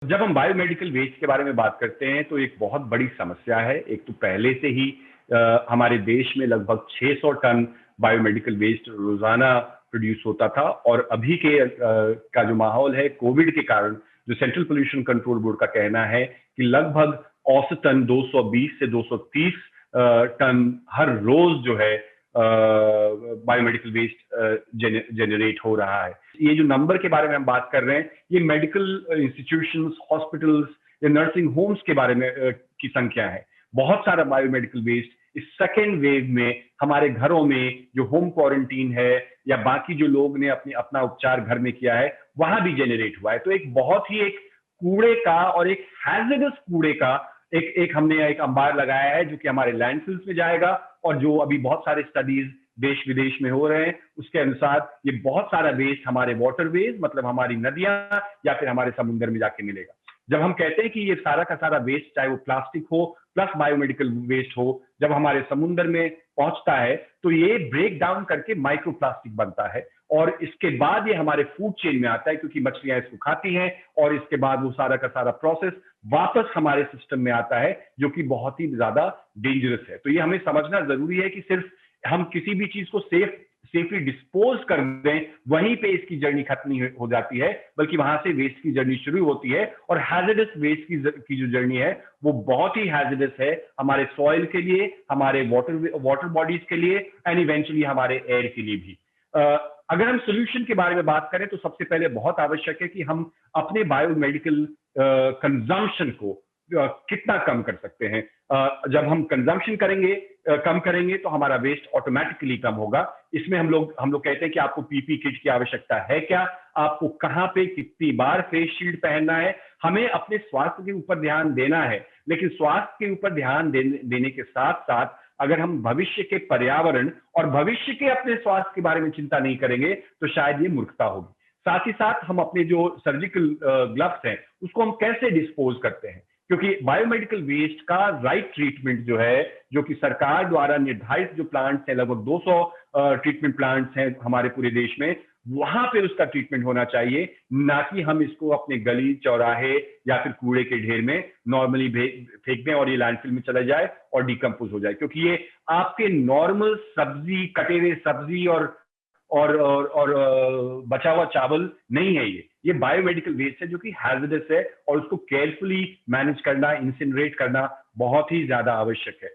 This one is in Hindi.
जब हम बायोमेडिकल वेस्ट के बारे में बात करते हैं तो एक बहुत बड़ी समस्या है। एक तो पहले से ही हमारे देश में लगभग 600 टन बायोमेडिकल वेस्ट रोजाना प्रोड्यूस होता था और अभी के का जो माहौल है कोविड के कारण, जो सेंट्रल पोल्यूशन कंट्रोल बोर्ड का कहना है कि लगभग औसतन 220 से 230 टन हर रोज जो है बायोमेडिकल वेस्ट जनरेट हो रहा है। ये जो नंबर के बारे में हम बात कर रहे हैं, ये मेडिकल इंस्टीट्यूशंस, हॉस्पिटल्स या नर्सिंग होम्स के बारे में की संख्या है। बहुत सारा बायोमेडिकल वेस्ट इस सेकेंड वेव में हमारे घरों में जो होम क्वारंटीन है या बाकी जो लोग ने अपना उपचार घर में किया है वहां भी जनरेट हुआ है। तो एक बहुत ही एक कूड़े का और एक हैजर्डस कूड़े का एक हमने एक अंबार लगाया है जो कि हमारे लैंडफिल्स में जाएगा। और जो अभी बहुत सारे स्टडीज देश विदेश में हो रहे हैं उसके अनुसार ये बहुत सारा वेस्ट हमारे वाटरवेज, मतलब हमारी नदियां या फिर हमारे समुद्र में जाके मिलेगा। जब हम कहते हैं कि ये सारा का सारा वेस्ट, चाहे वो प्लास्टिक हो प्लस बायोमेडिकल वेस्ट हो, जब हमारे समुद्र में पहुंचता है तो ये ब्रेक डाउन करके माइक्रो प्लास्टिक बनता है और इसके बाद ये हमारे फूड चेन में आता है क्योंकि मछलियां इसको खाती हैं और इसके बाद वो सारा का सारा प्रोसेस वापस हमारे सिस्टम में आता है, जो कि बहुत ही ज्यादा डेंजरस है। तो ये हमें समझना जरूरी है कि सिर्फ हम किसी भी चीज को सेफली डिस्पोज कर दें वहीं पे इसकी जर्नी खत्म नहीं हो जाती है, बल्कि वहां से वेस्ट की जर्नी शुरू होती है। और हैजर्डस वेस्ट की जो जर्नी है वो बहुत ही हैजर्डस है हमारे सॉइल के लिए, हमारे वाटर बॉडीज के लिए एंड इवेंचुअली हमारे एयर के लिए भी। अगर हम सोल्यूशन के बारे में बात करें तो सबसे पहले बहुत आवश्यक है कि हम अपने बायोमेडिकल कंजम्पशन को कितना कम कर सकते हैं। जब हम कंजम्पशन करेंगे, कम करेंगे तो हमारा वेस्ट ऑटोमेटिकली कम होगा। इसमें हम लोग कहते हैं कि आपको पीपी किट की आवश्यकता है क्या, आपको कहां पे कितनी बार फेस शील्ड पहनना है। हमें अपने स्वास्थ्य के ऊपर ध्यान देना है, लेकिन स्वास्थ्य के ऊपर ध्यान देने के साथ साथ अगर हम भविष्य के पर्यावरण और भविष्य के अपने स्वास्थ्य के बारे में चिंता नहीं करेंगे तो शायद ये मूर्खता होगी। साथ ही साथ हम अपने जो सर्जिकल ग्लव्स हैं उसको हम कैसे डिस्पोज करते हैं, क्योंकि बायोमेडिकल वेस्ट का राइट ट्रीटमेंट जो है, जो कि सरकार द्वारा निर्धारित जो प्लांट्स हैं, लगभग 200 ट्रीटमेंट प्लांट्स हैं हमारे पूरे देश में, वहां पे उसका ट्रीटमेंट होना चाहिए, ना कि हम इसको अपने गली चौराहे या फिर कूड़े के ढेर में नॉर्मली फेंक दें और ये लैंडफिल में चला जाए और डिकम्पोज हो जाए। क्योंकि ये आपके नॉर्मल सब्जी, कटे हुए सब्जी और बचा हुआ चावल नहीं है। ये बायोमेडिकल वेस्ट है जो कि हैजर्डस है और उसको केयरफुली मैनेज करना, इंसिनरेट करना बहुत ही ज्यादा आवश्यक है।